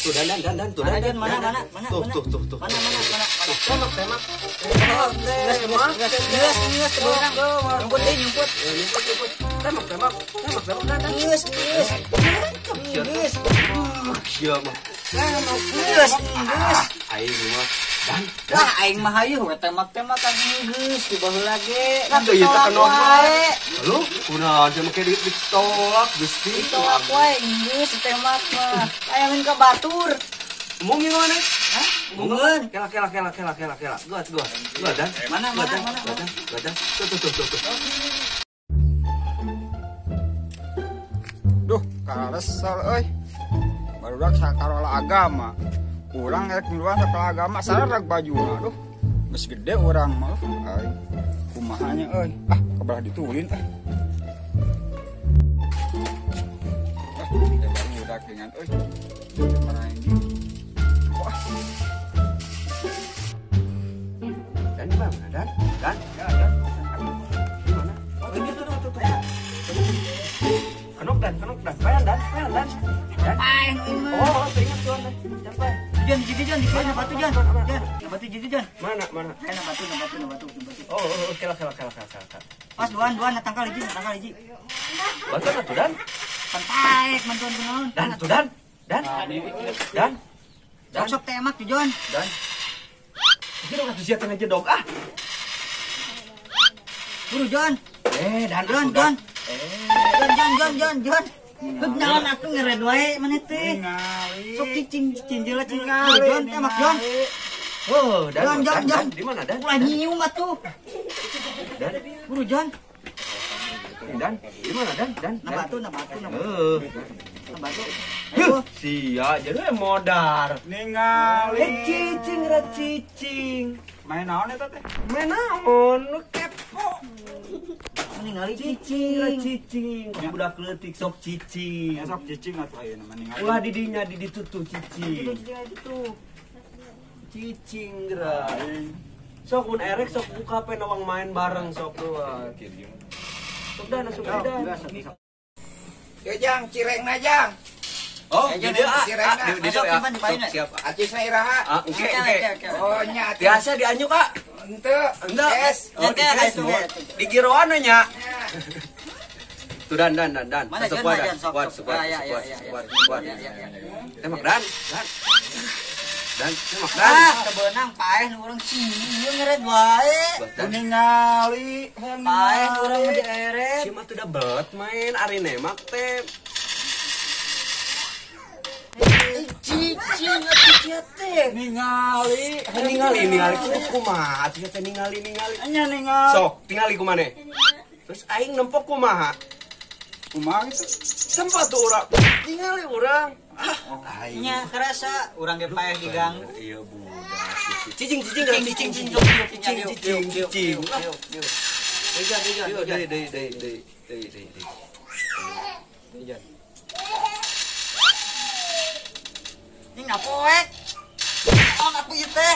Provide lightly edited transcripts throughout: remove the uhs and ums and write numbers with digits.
Tuh dan tuh dan mana. Tuh. Mana. Temak. Nyumput. Temak dan. Iya mah. Aing mah. Dan Lah aing mah hayu temak-temakan geus di baheula ge. Tuh ieu teh kenal wae. Lu kunaon teh make ditolak Gusti. Ditolak wae geus temak mah. Ayamin ka batur. Ngomong gimana? Hah? Ngomongin. Kela. Gua dan. Mana. Gua dan. Tuh. Duh, karesel euy. Barudak sakarola agama. Urang rek miluan sakola agama sareg bajuna. Duh, geus gede urang mah. Ai, kumahanya euy. Kebelah ditulin baru budak dengan euy. Marahin di. Wah. Dan di mana? Dan. Ya. Di mana? Oh, tuh. Kanok dan. Payan dan. Aing mah. Oh, teringat tuan. Sampai. Jon, di sana batu Jon. Batu Jon. Mana? Kana batu. Oh, kela. Pas duan natangkal hiji. Bantuan atuh dan. Pantaek mantuan kunaon. Dan atuh dan. Dan. Sok temak tuh Jon. Dan. Kira atuh sia teh ngejedog Buru Jon. Dan Jon. Jon. Kenalan aku ngered wae maneh teh. Sok cicing jeula cicing. Jon temak Jon. Oh, dan. Jon. Di mana dan? Ulah nyium atuh. Dan. Buru Jon. Dan. Di mana dan? Na batu. Batu. Sia jadi modar. Ningali. Cicing. Main naon eta teh? Main naon nu kepo. Ningali Cicing. Budak leutik sok cicing. Esok cicing atuh ayeuna mah ningali. Ulah didinya di ditu tuh cicing. Itu. Cicing gerai. Sok mun erek sok buka pe nawang main bareng sok keluar. Sok dah. Ya Jang, cirengna Jang. Oh, di dia siap. Acisna iraha. Oke. Oh nya Biasa dianyuk henteu. Enggak. Yes. Di giroan nya. Tuh dan. Mana Jon? Sekuat. Tembak dan. Tembak dan. Kebeunang paeh nu urang sieun ngered wae. Ningali. Paeh nu urang di eret. Si mah teu da beut main ari nemak teh. Cicing atuh teh. Ningali. Ningali kumaha atuh teh ningali. Anya ningali. Sok, tingali kumaha? Terus aing nempok kumaha? Kumaha gitu? Sempat tuh urang. Tingali urang. Nya kerasa urang ge paeh di gang. Iya budak. Cicing. Ini ngapoek. Oh, aku ieu teh.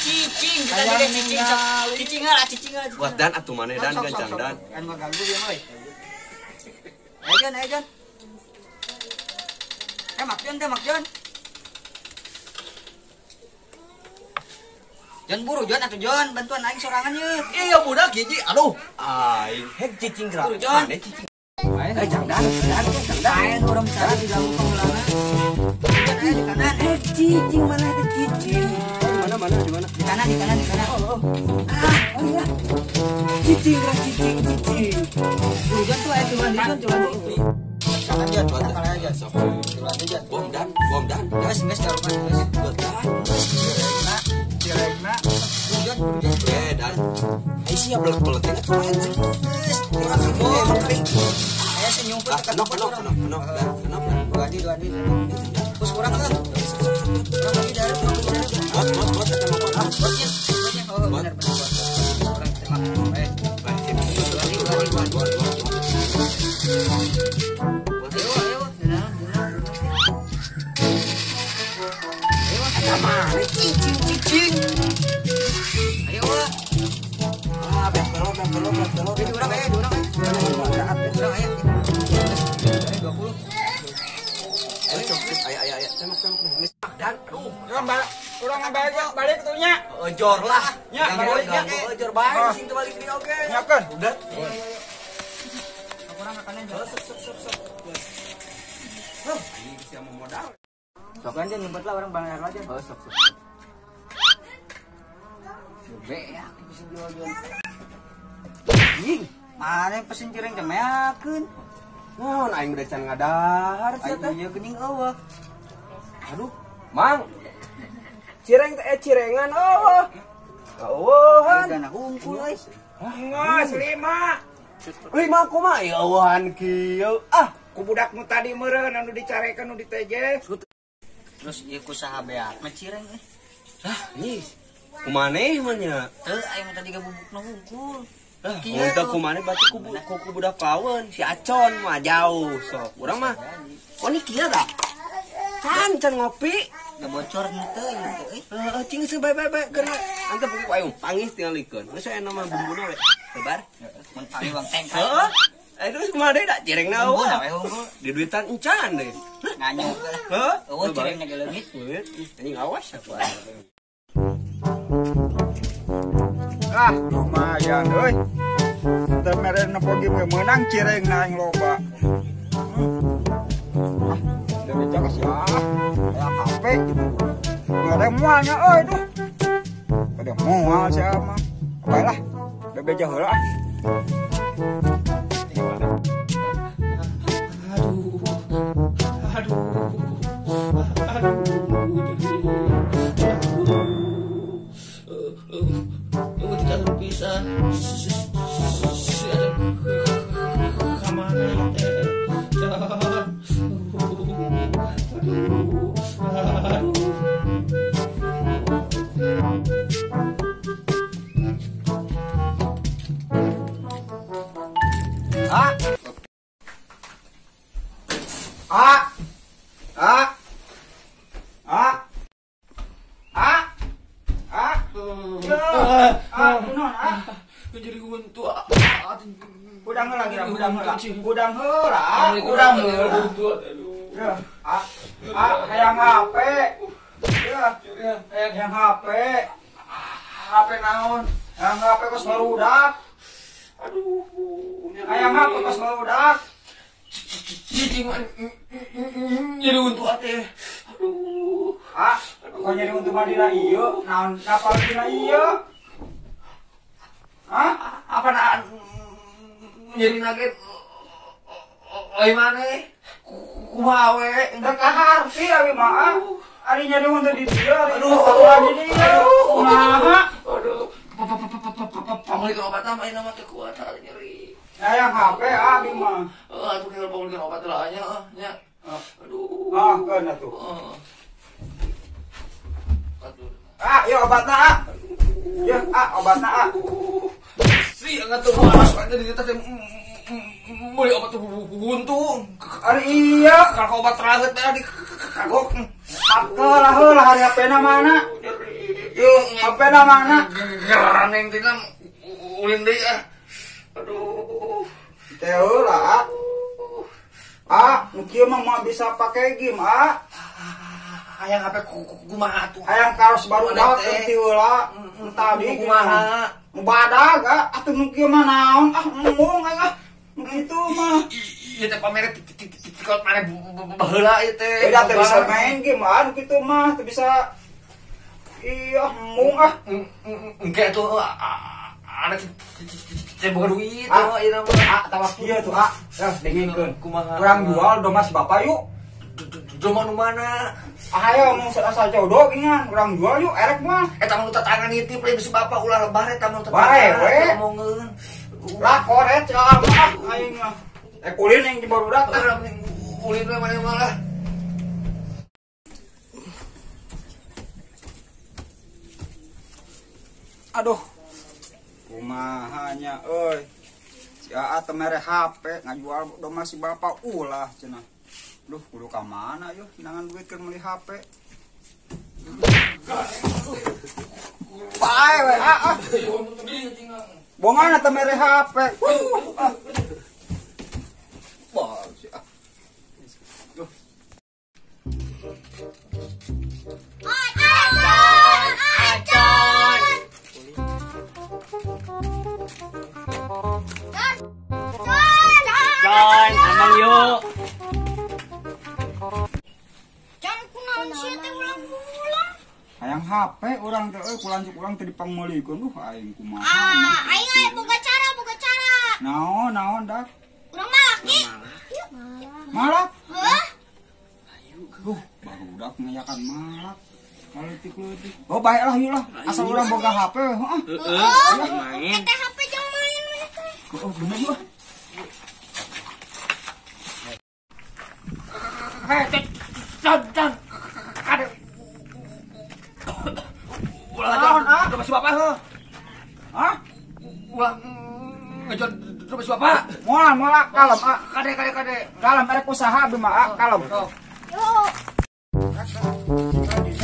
Cicing, kita jadi cicing. Cicing. Buat dan atuh maneh dan gancang dan. Kan mah ganggu dia mah. Ayo Jon. Temak Jon. Jon buru Jon atuh Jon, bantuan aing sorangan ye. Iya budak hiji. Aduh. Aing hek cicing gerak. Buru Jon. Cicing. Jangdan. Aing urang cari di dalam pengeulana. Di kanan. Cicing mana ada cicing? Mana di mana? Di kanan. Oh iya. Cicing. Buru Jon tuh coba di Jon. Jangan aja, Tangkal aja sok. Coba aja. Bom dan. Geus karupan geus. Cirengna. Buru Jon. Dan. Ai sia belet-belet ingat main sih. Urang kering. Aya senyumput ke Kenop. Dua adi. Terus kurang kan? Kurang lagi dari. Bot. Botnya. Oh, benar. Kurang temak. Ayo. Mana cicing. Ayo. Belok. Di urang aya. Urang aya. 20. balik tuhnya. Ojor lah. Nya, balik nya. Ojor bae sing teu balik deui oge. Nyakeun. Udah. Kurang makannya jauh. Ini bisa mau modal. Sok aja nyempet lah orang banyak aja. Sok. Be ya, bisa jual-jual. Ih, Mana pesen cireng teh meakeun. naon aing udah can ngadahar sia teh. Ayo geuning eueuh. Aduh, Mang. Cireng teh cirengan eueuh. Eueuhan. Dana hungkul euy. Ngos 5. 5 kumaha ya eueuhan kieu. Ah, Ku budakmu tadi meureun anu dicarekeun nu ditejes. Terus ieu kusaha beak mah cireng euy. nih. Kumaneh mah nya. Teu aya mah tadi gabubukna hungkul. Kieu teh kumaneh berarti ku budak paweun si Acon mah jauh sok. Urang mah ini kieu da. Can ngopi. Bocor henteu ieu teh euy. Cing bae keur antep ku ayo panggih tingalikeun. Geus aya nama bumbuna we. Tebar. Mun pami bang teng. Heeh. Ayo terus kumaha deui da cirengna Bumbuna eueuh. we hungkul. Di duitan encan deui. Nganyuk lah. Heeh. Eueuh cirengna ge leungit. Anjing awas aku. Lumayan euy. Teu mere nepogi menang cireng naing loba. Dari jaga sih kayak HP gitu. Nggak ada mualnya euy tuh. Ada mual siapa? Baiklah, udah beja heula. Tidak bisa kemana teh jadi huntu Udang heula gira, udang heula. Ya, hayang HP. Ya, hayang HP. HP naon? Hayang HP kos barudak. aduh Hayang HP kos barudak. cicing jadi huntu teh aduh Kok nyari untuk madina ieu? Naon kapal dina ieu? apa na jadi nugget oi mana kumaha we Teu kaharti abi mah. Ari nyari untuk di dieu, ari Aduh. di dieu. Kumaha? aduh pamulikeun obat mah ayeuna mah teu kuat nyeri Hayang HP abi mah. atuh keur pamulikeun obat lah nya nya aduh Keun atuh. aduh Yuk obatna. Ya, obatna. si ngatuh waras kan jadi kita beli obat buntung Ari iya. kalau obat terakhir tadi kagok Akelah heula hari HP-na mana? Yuk, HP-na mana? geran yang tina ulin deui aduh Teh heula. Nu kieu mah mau bisa pakai game, hayang HP kumaha atuh Hayang karos baru Mana dapat teh? ti heula. Tadi kumaha badag, atuh nu kieu mah naon? Ngomong Gitu mah. ieu teh pamere tikot mana baheula ieu teh Beda teh bisa main game, gitu mah teu bisa. Iya, engke tuh ada teh boga duit tuh ieu mah tawas kieu tuh, dengengkeun. kumaha Urang jual domah si Bapak yuk. Joma nu mana Ayo mau asal jodoh gini, urang jual yuk, erek mah. eta mah tetangga nitip lain si bapak ulah lebar eta mah Bae, we. ngomongeun Lah koret mah aing mah. Kulin yang barudak teh. ulin we mana malah Aduh. Kumahanya euy. Si Aa teh mere HP ngajual domah si Bapak ulah cenah. Duh, kudu ka mana yeuh nangan duit keur meuli HP. Bae we, Bongan teh mere HP. Wah, si A. Duh. Oi, Jon, amang yuk. Jangan kunaon sih teh ulang-ulang. Hayang HP urang teh euy kulanjuk urang teh dipangmeulikeun aing kumaha. Aing aya boga cara. Naon dah? Urang malak ge. Malak? Heuh? Barudak ngayakan malak. Leutik-leutik. Oh baiklah yuk lah. Asal urang boga HP, heeh. Main. Eta HP jeung main we teh. Oh bener yuk. Jon. Kade. Ulah Jon, coba si bapak heuh. Hah? Ulah Jon, coba si bapak. Moal kalem. Kade. Kalem erek usaha abdi mah kalem. Yo.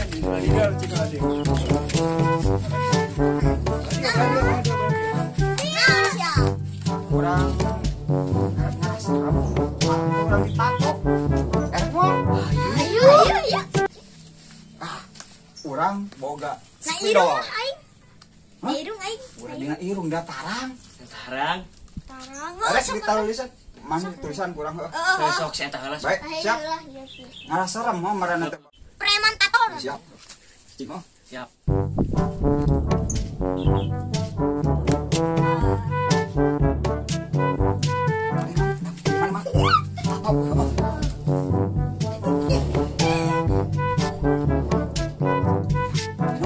Kurang ditakok. Ayo ya. Kurang boga. Nah irung aing. Irung aing. Urang dina irung dataran. Tarang. Tarang. Arek ditulisan mana tulisan kurang heuh. Sok saya tah heula. Baik, siap. Iya sih. Ngaras serem mah marana teh. Preman tator. Siap. Cing oh. Siap. Mana mah?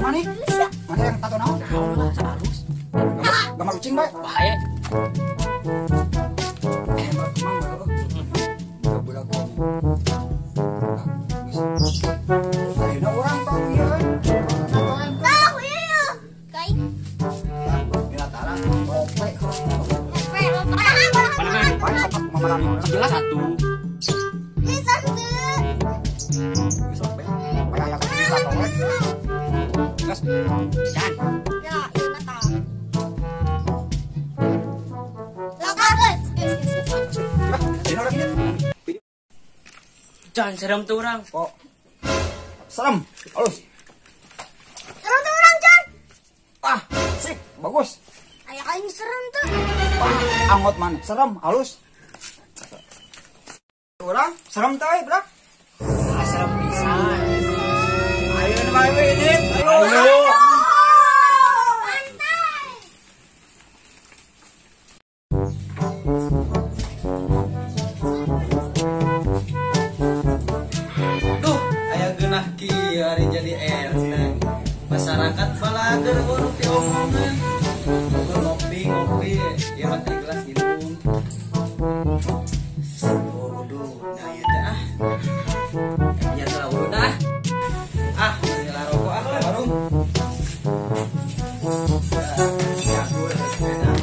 Mana nih? Mana yang tato naon? Harus. Gambar ucing bae. Bahaya. Ayeuna urang tong ieu. Tahu iya. Kai. Binatara ope. Panahan. Bae sok mamarani. Jelas satu. Bisa teu. Geus ope. Bae aya tato we. Gas. Jan. Ya, ieu mata. Lakat. Dino lagi. Jan serem tuh orang. Kok serem? Halus. Serem tuh orang, Jan. Sip, bagus. Aya kain serem tuh. Anggot mana? Serem, halus. Urang, serem teh, Brak. Serem pisan. Ayo bae ini. Ayo. Santai. Duh, aya geunah kieu ari jadi RT. Masyarakat balager urang ti omongan. Ngopi, ieu mah teh gelas minum. Waduh, nah ieu teh Ya telah udah. Menjelar rokok ke warung. Ya, gue sepeda.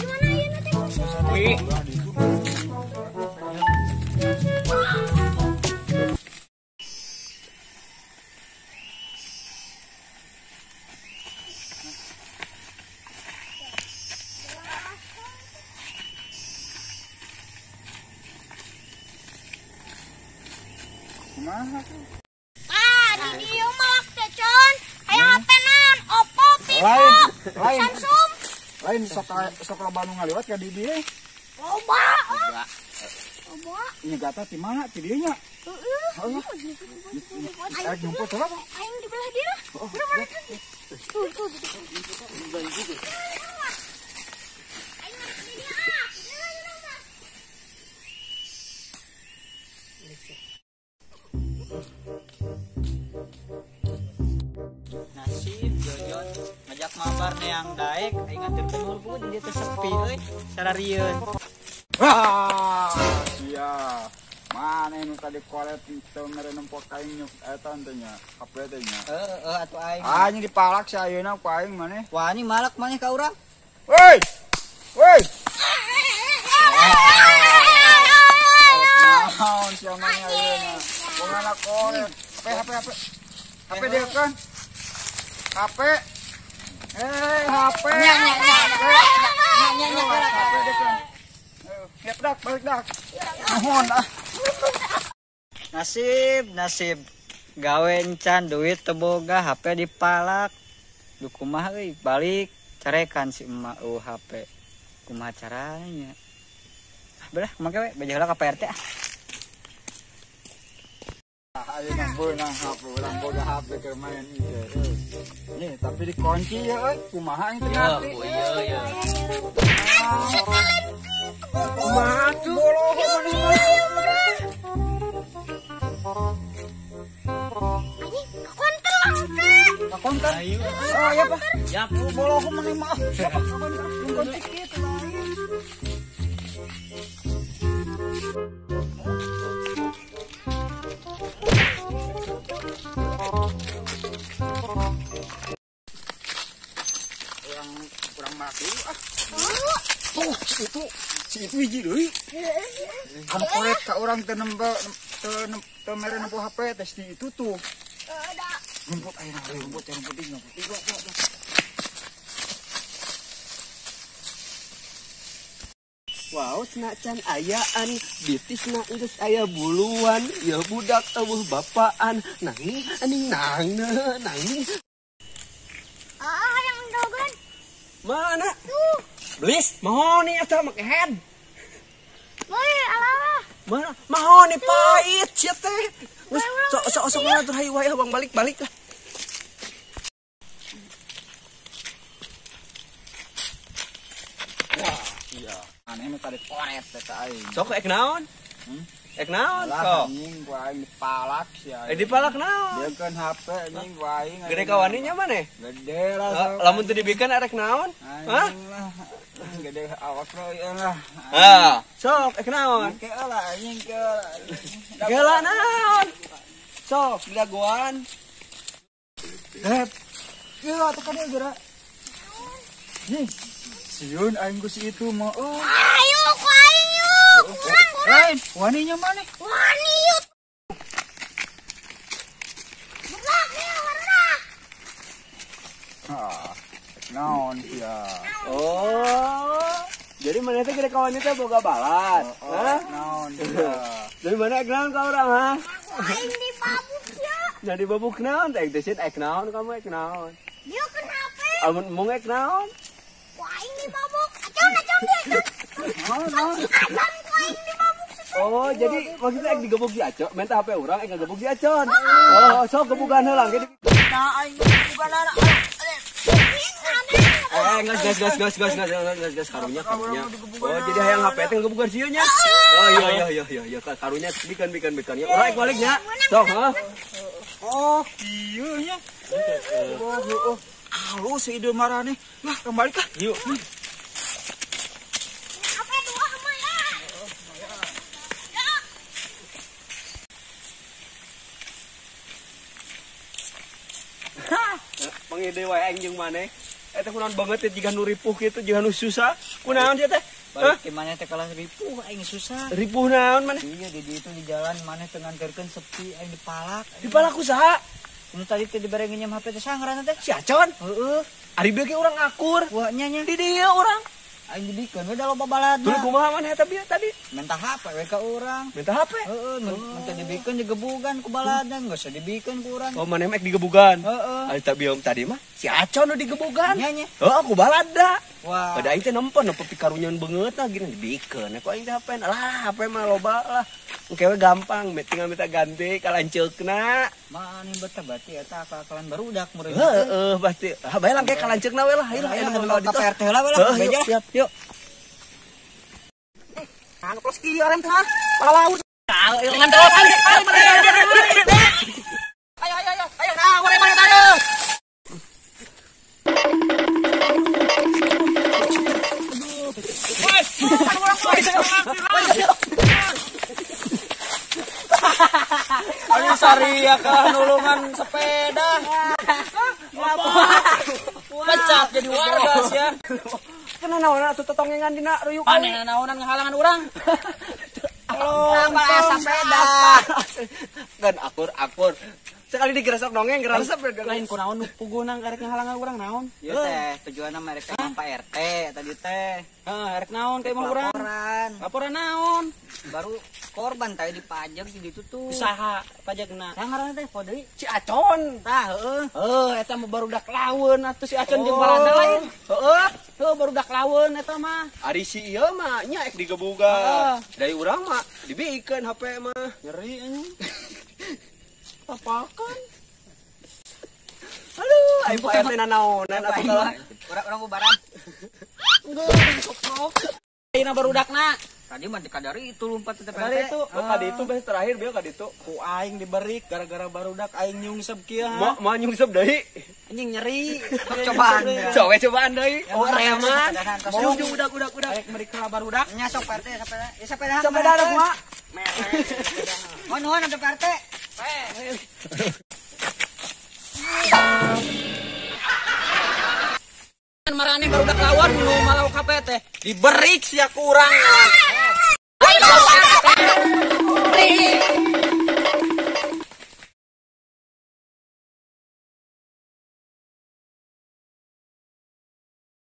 Gimana ieu nanti khusus? Wih. Kumaha tuh? Di dieu malak teh, Con. Aya HP naon? Oppo, Vivo, Lain. Samsung. Lain sok loba nu ngaliwat ka di dieu. Loba. Loba. Ini gata ti mana ti dieu nya? Heeh. Ayo jemput coba. Aing di belah dia. Tuh. Nasib Jojon ngajak mabar neang daek aing ngaturkeun ulun di dieu sepi euy sararieun. Sia. Mana nu tadi kolet teu mere nempok kain nyuk eta teh nya. HP teh nya. Atuh aing. Nya dipalak si ayeuna ku aing maneh. Wah, ini malak maneh ka urang. Woi. Naon sia maneh ayeuna. Pongana kolet. HP. HP dia kan. HP. HP. nya. Siap dak, balik dak. Mohon ah. Nasib gawe encan duit teu boga HP dipalak. Duh kumaha euy balik carekan si emak HP. Kumaha caranya? Belah make we beja heula ka PRT ah. Ayo nang beunang HP, urang boga HP keur main ieu. Nih, tapi dikunci ya euy. Kumaha yang tengah? Iya. Kumaha tuh? Boloh konten. Oh ya Pak. Ya, Boloh mana mah. Konten kitu lah. Kurang mati ah. Oh, si itu hiji deui. Kan korek ka urang teu mere nempo HP tes di itu tuh. Rumput ayo rumput ini. Wow, senacan ayaan bitisna geus aya buluan, ya budak eueuh bapaan, nanging aning nanging. Yang dogon. Mana? Blis, mahoni eta make head. Woi, alalah. Mana? Mahoni pait sia teh. Geus sok ngatur hayu wae bang balik lah. Iya. Aneh mah tadi koret eta aing. Sok ek naon? Ek naon Lah sok? anjing gua aing dipalak sia. Dipalak naon? Dia kan HP anjing gua aing. Gede kawaninya maneh? Gede lah. Lamun teu dibikeun arek naon? Hah? Gede awak lo ya lah. Ah, sok ek naon? Ke lah anjing ke. Gela naon? Sok dilaguan. Iya atuh kada geura. Nih. Siun aing geus itu mah. Ayo, ku aing yuk. Kurang. Lain, waninya mana? Wani yuk. Budak nih, warna. Naon ya. Oh. Jadi mana teh gede kawan teh boga balat. Hah? Naon ya. Dari mana ek naon ka urang ha? Aing di babuk ya. Jadi babuk naon teh teh ek naon kamu ek naon? Dia kenapa? Amun mung ek naon? Ku aing di babuk. Acon dia. Acon ku aing di babuk. Oh, jadi maksudnya ek digebuk di Acon, minta HP urang ek ngagebuk di Acon. Oh, sok gebugan heula ge. Nah aing bukan anak. Gas karunya. Oh, jadi hayang HP teh ngebugar sieun nya. Oh, iya karunya bikan ya. Urang ek balik nya. Sok, ha. Oh, ieu nya. Oh. Halus si ide marane. Lah, kembali kah? Yuk. Apa dua sama ya? Pangide wae aing jeung maneh. Eta kunaon banget teh jiga nu ripuh kitu, jiga nu susah. Kunaon sia teh? Balik ke mana teh kalah ripuh aing susah. Ripuh naon maneh? Iya di itu di jalan mana teu nganterkeun sepi aing dipalak. Dipalak kusaha? Nu tadi teh dibarengin nyam HP teh sangaranna teh. Si Acon. Heeh. Ari beuki urang akur. Wah nya Di dieu urang. aing dibikeun we da loba balada. Dulu kumaha maneh eta bieu tadi? Minta HP we ka urang. Minta HP. Heeh, mun teu dibikeun digebugan ku balada, geus dibikeun ku urang. Oh, maneh mek digebugan. Heeh. Ari tak biom tadi mah si Acon nu digebugan. Nya nya. Heeh, aku balada. Wah. Pada aing teh nempo pikarunyeun beungeut nah gini dibikeun. Aku aing teh HP lah, HP mah loba lah. Engke we gampang, tinggal minta ganti kalanceukna. Mani betah berarti eta akal-akalan barudak murid. Heeh, pasti. Ah, bae lang ke kalanceukna we lah. Ayo lah, Ayo anu ka PRT heula we lah, beja. Siap, yuk. Anu plus kieu arem teh. Palaus. Ayo nah, urang mana tadi? Ayo Saria ke nulungan sepeda. Pecah jadi warga sih ya. Kenapa naon atuh totongengan dina ruyuk Panen naonan ngahalangan urang. Urang bae sepeda. Kan akur Sekali digeresok dongeng gerasep Lain ku naon nu pugunan karek ngahalangan urang naon? Ieu teh tujuanna merek teh Pak RT tadi teh. Rek naon ka imah urang? Laporan. Laporan naon? Baru korban tadi dipajak di ditu tuh. Usaha pajakna. Yang ngaranna teh Podri. Si Acon. Tah heueuh. Eta mah barudak laweun atuh si Acon jeung Balanda lain. Heueuh barudak laweun eta mah. Ari si ieu mah nya ek digebuga. Dari urang mah dibiikeun HP mah. Nyeri anjing. Apakan? Aduh, aing Pak RT nanaonan atuh kalau Urang bubaran. Enggak, sok-sok. Ayeuna barudakna. Tadi mah dikadari itu lompat teh Dari itu, kadi itu bes terakhir bieu kadi itu. ku aing diberik gara-gara barudak aing nyungsep kieu. Mau nyungsep deui. Anjing nyeri. Cobaan. Cobaan deui. Oh, reman. Jeung udak. Rek merik heula barudak. Nya sok Pak RT sepeda. Sepeda ada kumaha? Nuhun ada Pak RT. Marane barudak lawan nu malau KP teh diberik sia ku urang.